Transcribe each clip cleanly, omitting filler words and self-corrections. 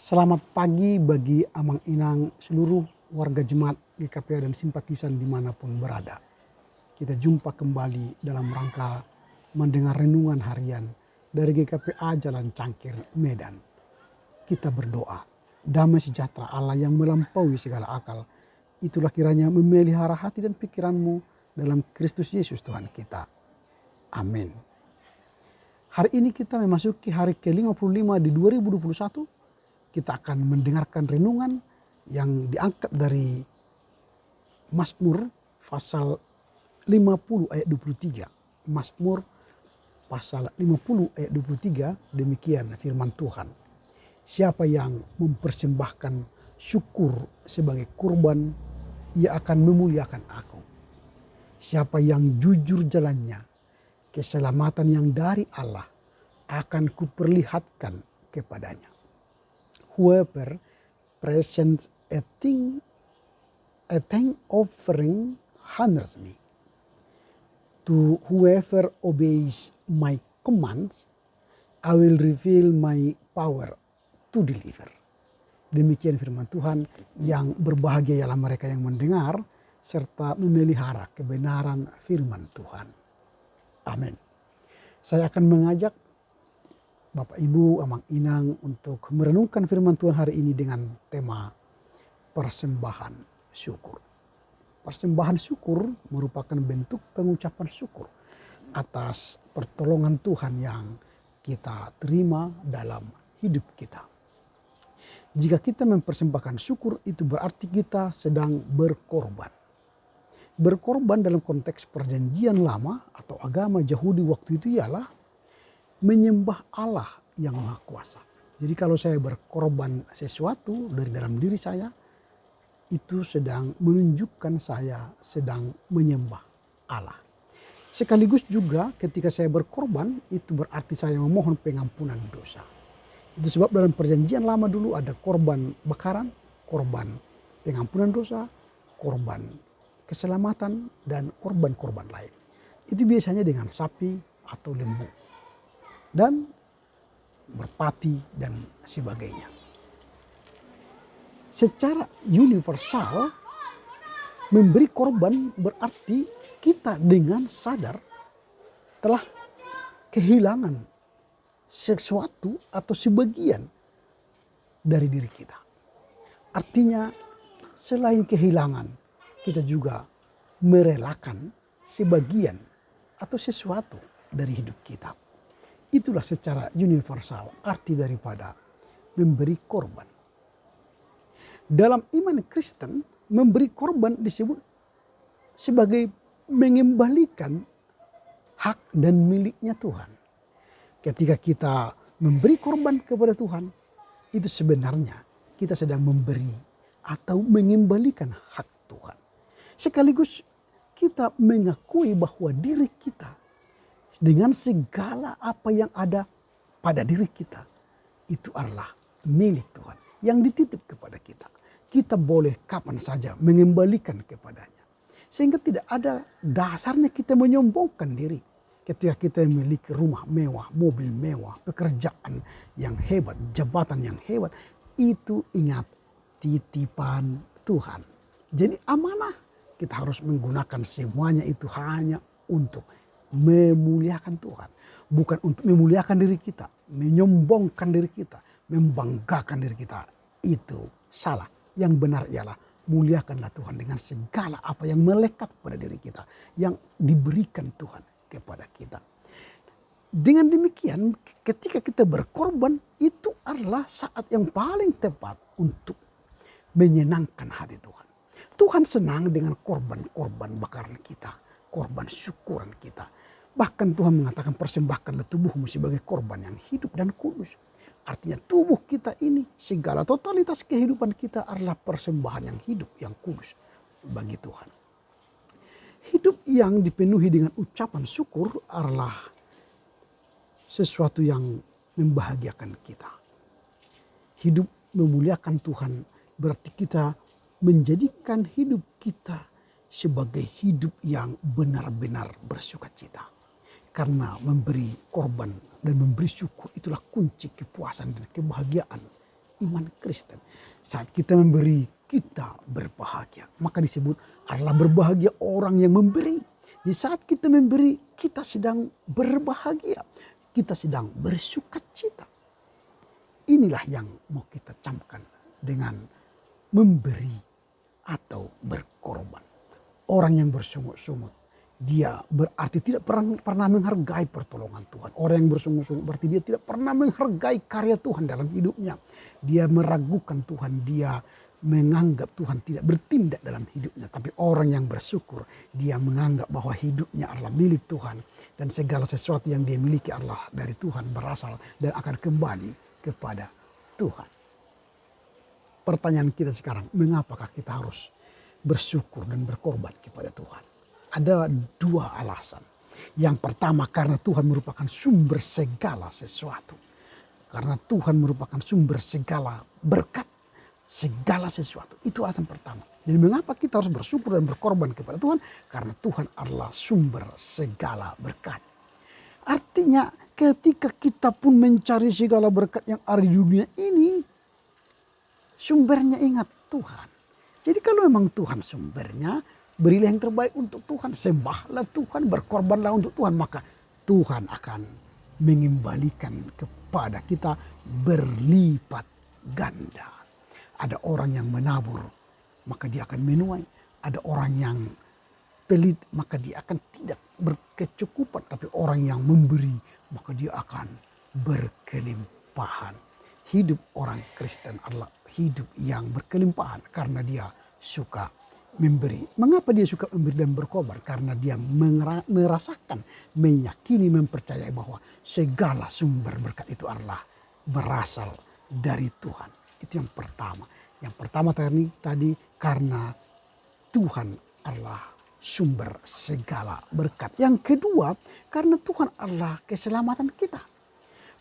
Selamat pagi bagi Amang Inang seluruh warga jemaat GKPA dan simpatisan dimanapun berada. Kita jumpa kembali dalam rangka mendengar renungan harian dari GKPA Jalan Cangkir, Medan. Kita berdoa, damai sejahtera Allah yang melampaui segala akal, itulah kiranya memelihara hati dan pikiranmu dalam Kristus Yesus Tuhan kita. Amin. Hari ini kita memasuki hari ke-55 di 2021. Kita akan mendengarkan renungan yang diangkat dari Mazmur pasal 50 ayat 23. Mazmur pasal 50 ayat 23, demikian firman Tuhan. Siapa yang mempersembahkan syukur sebagai kurban, ia akan memuliakan aku. Siapa yang jujur jalannya, keselamatan yang dari Allah akan kuperlihatkan kepadanya. Whoever presents a thank offering honors me. To whoever obeys my commands, I will reveal my power to deliver. Demikian firman Tuhan, yang berbahagia ialah mereka yang mendengar serta memelihara kebenaran firman Tuhan. Amin. Saya akan mengajak Bapak Ibu, Amang Inang untuk merenungkan firman Tuhan hari ini dengan tema persembahan syukur. Persembahan syukur merupakan bentuk pengucapan syukur atas pertolongan Tuhan yang kita terima dalam hidup kita. Jika kita mempersembahkan syukur, itu berarti kita sedang berkorban. Berkorban dalam konteks perjanjian lama atau agama Yahudi waktu itu ialah menyembah Allah yang Maha Kuasa. Jadi kalau saya berkorban sesuatu dari dalam diri saya, itu sedang menunjukkan saya sedang menyembah Allah. Sekaligus juga ketika saya berkorban, itu berarti saya memohon pengampunan dosa. Itu sebab dalam perjanjian lama dulu ada korban bakaran, korban pengampunan dosa, korban keselamatan, dan korban-korban lain. Itu biasanya dengan sapi atau lembu dan merpati dan sebagainya. Secara universal, memberi korban berarti kita dengan sadar telah kehilangan sesuatu atau sebagian dari diri kita. Artinya selain kehilangan, kita juga merelakan sebagian atau sesuatu dari hidup kita. Itulah secara universal arti daripada memberi korban. Dalam iman Kristen, memberi korban disebut sebagai mengembalikan hak dan miliknya Tuhan. Ketika kita memberi korban kepada Tuhan, itu sebenarnya kita sedang memberi atau mengembalikan hak Tuhan. Sekaligus kita mengakui bahwa diri kita dengan segala apa yang ada pada diri kita, itu adalah milik Tuhan yang dititip kepada kita. Kita boleh kapan saja mengembalikan kepadanya. Sehingga tidak ada dasarnya kita menyombongkan diri. Ketika kita memiliki rumah mewah, mobil mewah, pekerjaan yang hebat, jabatan yang hebat, itu ingat titipan Tuhan. Jadi amanah, kita harus menggunakan semuanya itu hanya untuk memuliakan Tuhan. Bukan untuk memuliakan diri kita, menyombongkan diri kita, membanggakan diri kita. Itu salah. Yang benar ialah muliakanlah Tuhan dengan segala apa yang melekat pada diri kita, yang diberikan Tuhan kepada kita. Dengan demikian, ketika kita berkorban, itu adalah saat yang paling tepat untuk menyenangkan hati Tuhan. Tuhan senang dengan korban-korban bakaran kita, korban syukuran kita. Bahkan Tuhan mengatakan persembahkanlah tubuhmu sebagai korban yang hidup dan kudus. Artinya tubuh kita ini, segala totalitas kehidupan kita adalah persembahan yang hidup, yang kudus bagi Tuhan. Hidup yang dipenuhi dengan ucapan syukur adalah sesuatu yang membahagiakan kita. Hidup memuliakan Tuhan berarti kita menjadikan hidup kita sebagai hidup yang benar-benar bersukacita. Karena memberi korban dan memberi syukur itulah kunci kepuasan dan kebahagiaan iman Kristen. Saat kita memberi, kita berbahagia. Maka disebut adalah berbahagia orang yang memberi. Di saat kita memberi, kita sedang berbahagia. Kita sedang bersukacita. Inilah yang mau kita camkan dengan memberi atau berkorban. Orang yang bersungut-sungut, dia berarti tidak pernah menghargai pertolongan Tuhan. Orang yang bersungut-sungut berarti dia tidak pernah menghargai karya Tuhan dalam hidupnya. Dia meragukan Tuhan, dia menganggap Tuhan tidak bertindak dalam hidupnya. Tapi orang yang bersyukur, dia menganggap bahwa hidupnya adalah milik Tuhan. Dan segala sesuatu yang dia miliki adalah dari Tuhan, berasal dan akan kembali kepada Tuhan. Pertanyaan kita sekarang, mengapakah kita harus bersyukur dan berkorban kepada Tuhan? Ada dua alasan. Yang pertama, karena Tuhan merupakan sumber segala sesuatu. Karena Tuhan merupakan sumber segala berkat, segala sesuatu. Itu alasan pertama. Jadi mengapa kita harus bersyukur dan berkorban kepada Tuhan? Karena Tuhan adalah sumber segala berkat. Artinya ketika kita pun mencari segala berkat yang ada di dunia ini, sumbernya ingat Tuhan. Jadi kalau memang Tuhan sumbernya, berilah yang terbaik untuk Tuhan. Sembahlah Tuhan, berkorbanlah untuk Tuhan. Maka Tuhan akan mengembalikan kepada kita berlipat ganda. Ada orang yang menabur, maka dia akan menuai. Ada orang yang pelit, maka dia akan tidak berkecukupan. Tapi orang yang memberi, maka dia akan berkelimpahan. Hidup orang Kristen adalah hidup yang berkelimpahan karena dia suka memberi. Mengapa dia suka memberi dan berkorban? Karena dia merasakan, meyakini, mempercayai bahwa segala sumber berkat itu adalah berasal dari Tuhan. Itu yang pertama. Yang pertama tadi karena Tuhan adalah sumber segala berkat. Yang kedua, karena Tuhan adalah keselamatan kita.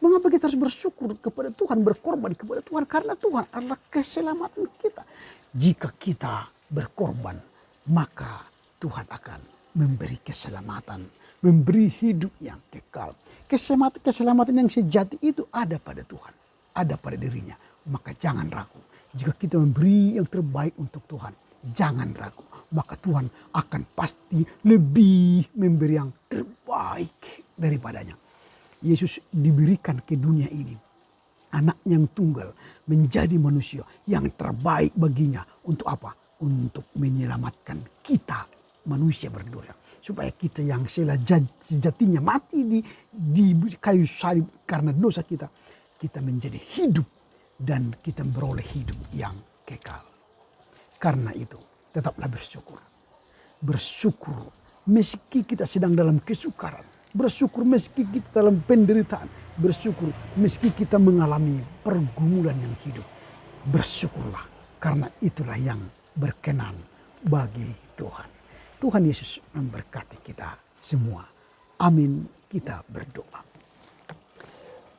Mengapa kita harus bersyukur kepada Tuhan, berkorban kepada Tuhan? Karena Tuhan adalah keselamatan kita. Jika kita berkorban, maka Tuhan akan memberi keselamatan, memberi hidup yang kekal. Keselamatan yang sejati itu ada pada Tuhan, ada pada dirinya. Maka jangan ragu. Jika kita memberi yang terbaik untuk Tuhan, jangan ragu. Maka Tuhan akan pasti lebih memberi yang terbaik daripadanya. Yesus diberikan ke dunia ini, anak yang tunggal, menjadi manusia yang terbaik baginya. Untuk apa? Untuk menyelamatkan kita, manusia berdosa. Supaya kita yang sejatinya mati di kayu salib karena dosa kita, kita menjadi hidup dan kita beroleh hidup yang kekal. Karena itu, tetaplah bersyukur. Bersyukur meski kita sedang dalam kesukaran. Bersyukur meski kita dalam penderitaan. Bersyukur meski kita mengalami pergumulan yang hidup. Bersyukurlah karena itulah yang berkenan bagi Tuhan. Tuhan Yesus memberkati kita semua. Amin. Kita berdoa.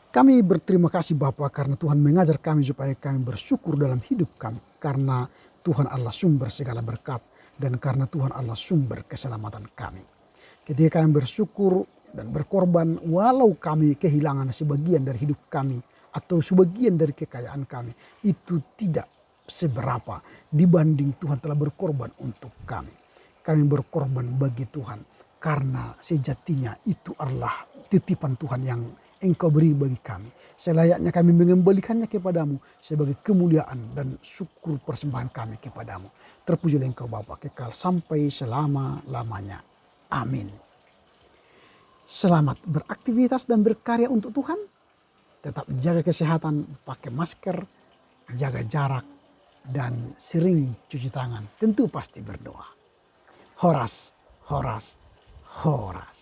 Kami berterima kasih Bapa karena Tuhan mengajar kami supaya kami bersyukur dalam hidup kami. Karena Tuhan adalah sumber segala berkat dan karena Tuhan adalah sumber keselamatan kami. Ketika kami bersyukur dan berkorban walau kami kehilangan sebagian dari hidup kami atau sebagian dari kekayaan kami, itu tidak seberapa dibanding Tuhan telah berkorban untuk kami. Kami berkorban bagi Tuhan karena sejatinya itu adalah titipan Tuhan yang Engkau beri bagi kami. Selayaknya kami mengembalikannya kepadamu sebagai kemuliaan dan syukur persembahan kami kepadamu. Terpujilah Engkau Bapa kekal sampai selama-lamanya. Amin. Selamat beraktivitas dan berkarya untuk Tuhan. Tetap jaga kesehatan, pakai masker, jaga jarak, dan sering cuci tangan. Tentu pasti berdoa. Horas, horas, horas.